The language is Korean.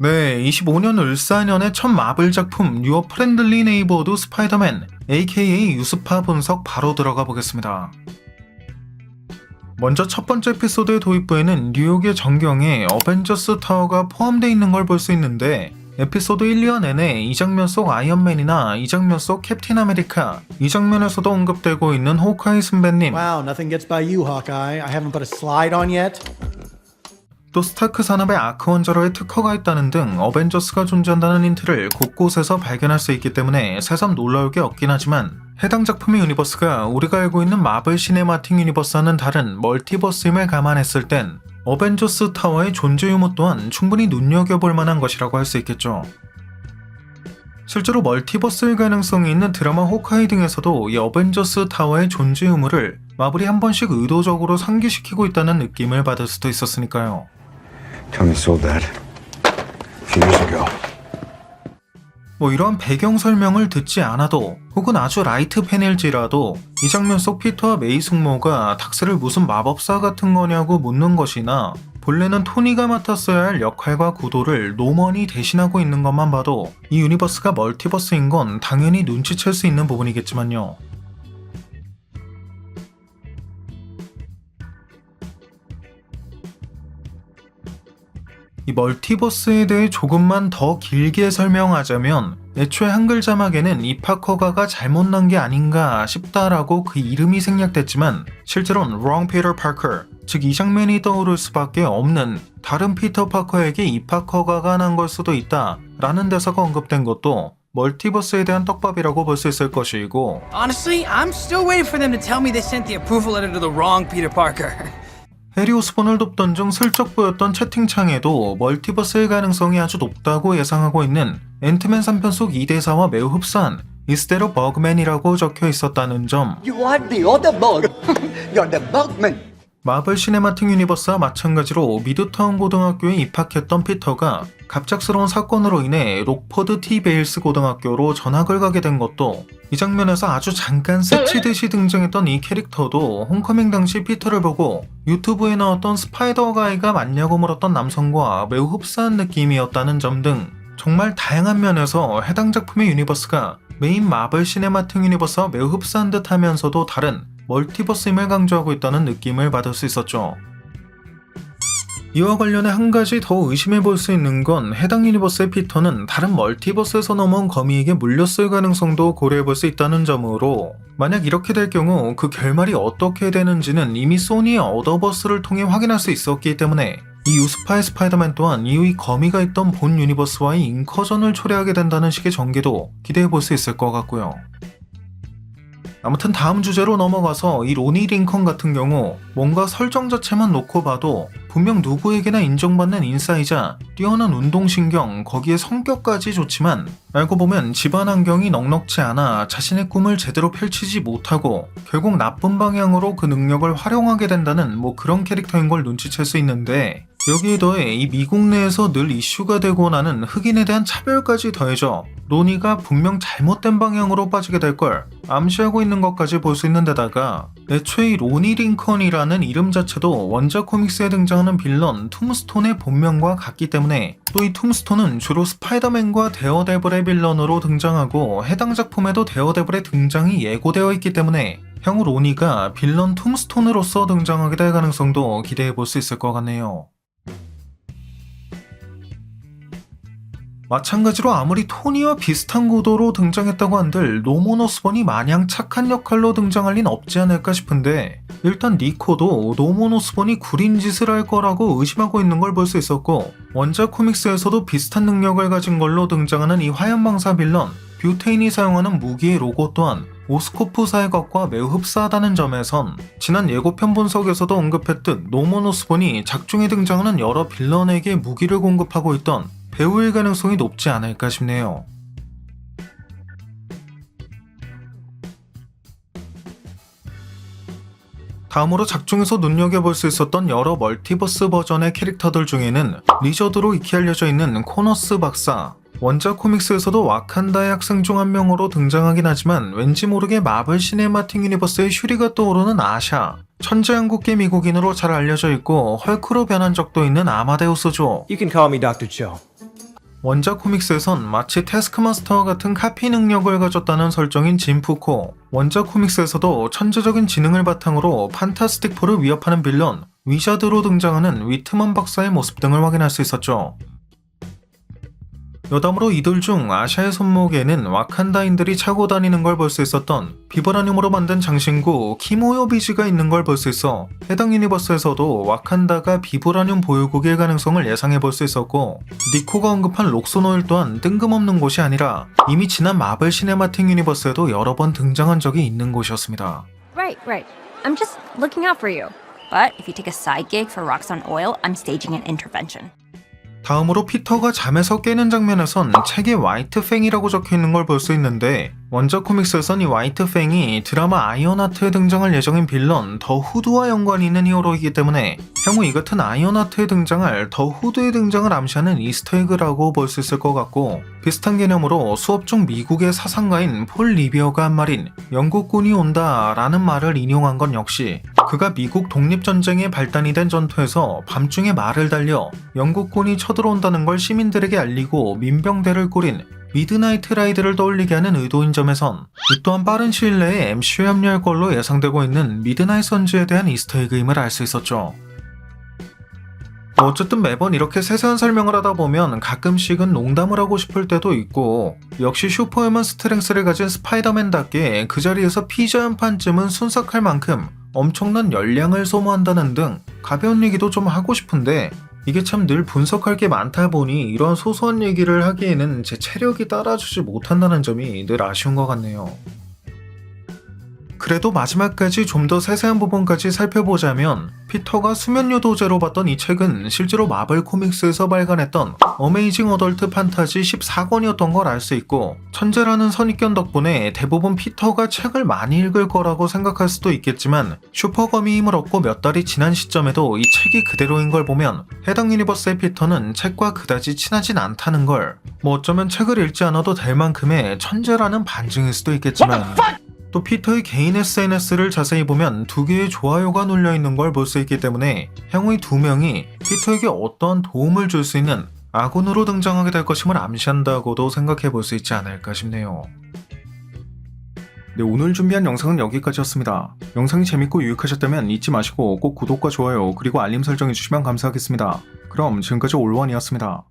네, 25년 을사년의 첫 마블 작품 유어 프렌들리 네이버드 스파이더맨 aka 유스파 분석 바로 들어가 보겠습니다. 먼저 첫 번째 에피소드의 도입부에는 뉴욕의 전경에 어벤져스 타워가 포함되어 있는 걸 볼 수 있는데 에피소드 1, 2화 내내 이 장면 속 아이언맨이나 이 장면 속 캡틴 아메리카, 이 장면에서도 언급되고 있는 호크아이 선배님, Wow, nothing gets by you, Hawkeye. I haven't put a slide on yet. 또 스타크 산업에 아크 원자로의 특허가 있다는 등 어벤져스가 존재한다는 힌트를 곳곳에서 발견할 수 있기 때문에 새삼 놀라울 게 없긴 하지만 해당 작품의 유니버스가 우리가 알고 있는 마블 시네마틱 유니버스와는 다른 멀티버스임을 감안했을 땐 어벤져스 타워의 존재 유무 또한 충분히 눈여겨볼 만한 것이라고 할 수 있겠죠. 실제로 멀티버스일 가능성이 있는 드라마 호크아이 등에서도 이 어벤져스 타워의 존재 유무를 마블이 한 번씩 의도적으로 상기시키고 있다는 느낌을 받을 수도 있었으니까요. Tony sold that a few years ago. 이러한 배경 설명을 듣지 않아도 혹은 아주 라이트 팬일지라도 이 장면 속 피터와 메이 숙모가 닥스를 무슨 마법사 같은 거냐고 묻는 것이나 본래는 토니가 맡았어야 할 역할과 구도를 노먼이 대신하고 있는 것만 봐도 이 유니버스가 멀티버스인 건 당연히 눈치챌 수 있는 부분이겠지만요. 이 멀티버스에 대해 조금만 더 길게 설명하자면 애초에 한글 자막에는 이 파커가가 잘못 난 게 아닌가 싶다라고 그 이름이 생략됐지만 실제로는 Wrong Peter Parker, 즉 이 장면이 떠오를 수밖에 없는 다른 피터 파커에게 이 파커가가 난 걸 수도 있다 라는 대사가 언급된 것도 멀티버스에 대한 떡밥이라고 볼 수 있을 것이고 Honestly, I'm still waiting for them to tell me they sent the approval letter to the wrong Peter Parker. 해리 오스본을 돕던 중 슬쩍 보였던 채팅창에도 멀티버스의 가능성이 아주 높다고 예상하고 있는 앤트맨 3편 속 이 대사와 매우 흡사한 Is that a Bugman이라고 적혀 있었다는 점. You are the other bug. You're the bugman. 마블 시네마틱 유니버스와 마찬가지로 미드타운 고등학교에 입학했던 피터가 갑작스러운 사건으로 인해 록퍼드 T 베일스 고등학교로 전학을 가게 된 것도 이 장면에서 아주 잠깐 스치듯이 등장했던 이 캐릭터도 홈커밍 당시 피터를 보고 유튜브에 나왔던 스파이더가이가 맞냐고 물었던 남성과 매우 흡사한 느낌이었다는 점 등 정말 다양한 면에서 해당 작품의 유니버스가 메인 마블 시네마틱 유니버스와 매우 흡사한 듯 하면서도 다른 멀티버스임을 강조하고 있다는 느낌을 받을 수 있었죠. 이와 관련해 한 가지 더 의심해 볼 수 있는 건 해당 유니버스의 피터는 다른 멀티버스에서 넘어온 거미에게 물렸을 가능성도 고려해 볼 수 있다는 점으로 만약 이렇게 될 경우 그 결말이 어떻게 되는지는 이미 소니의 어더버스를 통해 확인할 수 있었기 때문에 이 유스파의 스파이더맨 또한 이후 이 거미가 있던 본 유니버스와의 인커전을 초래하게 된다는 식의 전개도 기대해 볼 수 있을 것 같고요. 아무튼 다음 주제로 넘어가서 이 로니 링컨 같은 경우 뭔가 설정 자체만 놓고 봐도 분명 누구에게나 인정받는 인싸이자 뛰어난 운동신경, 거기에 성격까지 좋지만 알고 보면 집안 환경이 넉넉지 않아 자신의 꿈을 제대로 펼치지 못하고 결국 나쁜 방향으로 그 능력을 활용하게 된다는 그런 캐릭터인 걸 눈치챌 수 있는데 여기에 더해 이 미국 내에서 늘 이슈가 되고 나는 흑인에 대한 차별까지 더해져 로니가 분명 잘못된 방향으로 빠지게 될 걸 암시하고 있는 것까지 볼 수 있는 데다가 애초에 이 로니 링컨이라는 이름 자체도 원작 코믹스에 등장하는 빌런 툼스톤의 본명과 같기 때문에 또 이 툼스톤은 주로 스파이더맨과 데어데블의 빌런으로 등장하고 해당 작품에도 데어데블의 등장이 예고되어 있기 때문에 향후 로니가 빌런 툼스톤으로서 등장하게 될 가능성도 기대해 볼 수 있을 것 같네요. 마찬가지로 아무리 토니와 비슷한 구도로 등장했다고 한들 노먼 오스본이 마냥 착한 역할로 등장할 리는 없지 않을까 싶은데 일단 니코도 노먼 오스본이 구린 짓을 할 거라고 의심하고 있는 걸 볼 수 있었고 원작 코믹스에서도 비슷한 능력을 가진 걸로 등장하는 이 화염방사 빌런 뷰테인이 사용하는 무기의 로고 또한 오스코프사의 것과 매우 흡사하다는 점에선 지난 예고편 분석에서도 언급했듯 노먼 오스본이 작중에 등장하는 여러 빌런에게 무기를 공급하고 있던 배우일 가능성이 높지 않을까 싶네요. 다음으로 작중에서 눈여겨볼 수 있었던 여러 멀티버스 버전의 캐릭터들 중에는 리저드로 익히 알려져 있는 코너스 박사, 원작 코믹스에서도 와칸다의 학생 중 한 명으로 등장하긴 하지만 왠지 모르게 마블 시네마틱 유니버스의 슈리가 떠오르는 아샤, 천재 한국계 미국인으로 잘 알려져 있고 헐크로 변한 적도 있는 아마데우스죠. You can call me Dr. Cho. 원작 코믹스에선 마치 태스크마스터와 같은 카피 능력을 가졌다는 설정인 진푸코, 원작 코믹스에서도 천재적인 지능을 바탕으로 판타스틱 4를 위협하는 빌런 위자드로 등장하는 위트먼 박사의 모습 등을 확인할 수 있었죠. 여담으로 이들 중 아샤의 손목에는 와칸다인들이 차고 다니는 걸 볼 수 있었던 비브라늄으로 만든 장신구 키모요 비지가 있는 걸 볼 수 있어 해당 유니버스에서도 와칸다가 비브라늄 보유국일 가능성을 예상해 볼 수 있었고, 니코가 언급한 록소노일 또한 뜬금없는 곳이 아니라 이미 지난 마블 시네마틱 유니버스에도 여러 번 등장한 적이 있는 곳이었습니다. Right. I'm just looking out for you. But if you take a side gig for Roxxon Oil, I'm staging an intervention. 다음으로 피터가 잠에서 깨는 장면에선 책에 화이트팽이라고 적혀있는 걸 볼 수 있는데, 원작 코믹스에선 이 화이트팽이 드라마 아이언하트에 등장할 예정인 빌런 더 후드와 연관이 있는 히어로이기 때문에 향후 이 같은 아이언하트에 등장할 더 후드의 등장을 암시하는 이스터에그라고 볼 수 있을 것 같고, 비슷한 개념으로 수업 중 미국의 사상가인 폴 리비어가 한 말인 영국군이 온다 라는 말을 인용한 건 역시 그가 미국 독립전쟁의 발단이 된 전투에서 밤중에 말을 달려 영국군이 쳐들어온다는 걸 시민들에게 알리고 민병대를 꾸린 미드나이트 라이드를 떠올리게 하는 의도인 점에선 이 또한 빠른 시일 내에 MCU에 합류할 걸로 예상되고 있는 미드나잇 선즈에 대한 이스터에그임을 알 수 있었죠. 어쨌든 매번 이렇게 세세한 설명을 하다 보면 가끔씩은 농담을 하고 싶을 때도 있고, 역시 슈퍼휴먼 스트렝스를 가진 스파이더맨답게 그 자리에서 피자 한 판쯤은 순삭할 만큼 엄청난 열량을 소모한다는 등 가벼운 얘기도 좀 하고 싶은데, 이게 참 늘 분석할 게 많다 보니 이런 소소한 얘기를 하기에는 제 체력이 따라주지 못한다는 점이 늘 아쉬운 것 같네요. 그래도 마지막까지 좀 더 세세한 부분까지 살펴보자면, 피터가 수면요도제로 봤던 이 책은 실제로 마블 코믹스에서 발간했던 어메이징 어덜트 판타지 14권이었던 걸 알 수 있고, 천재라는 선입견 덕분에 대부분 피터가 책을 많이 읽을 거라고 생각할 수도 있겠지만, 슈퍼거미 힘을 얻고 몇 달이 지난 시점에도 이 책이 그대로인 걸 보면 해당 유니버스의 피터는 책과 그다지 친하진 않다는 걸, 뭐 어쩌면 책을 읽지 않아도 될 만큼의 천재라는 반증일 수도 있겠지만, 또 피터의 개인 SNS를 자세히 보면 2개의 좋아요가 눌려있는 걸 볼 수 있기 때문에 향후 이 2명이 피터에게 어떠한 도움을 줄 수 있는 아군으로 등장하게 될 것임을 암시한다고도 생각해 볼 수 있지 않을까 싶네요. 네, 오늘 준비한 영상은 여기까지였습니다. 영상이 재밌고 유익하셨다면 잊지 마시고 꼭 구독과 좋아요 그리고 알림 설정해 주시면 감사하겠습니다. 그럼 지금까지 올원이었습니다.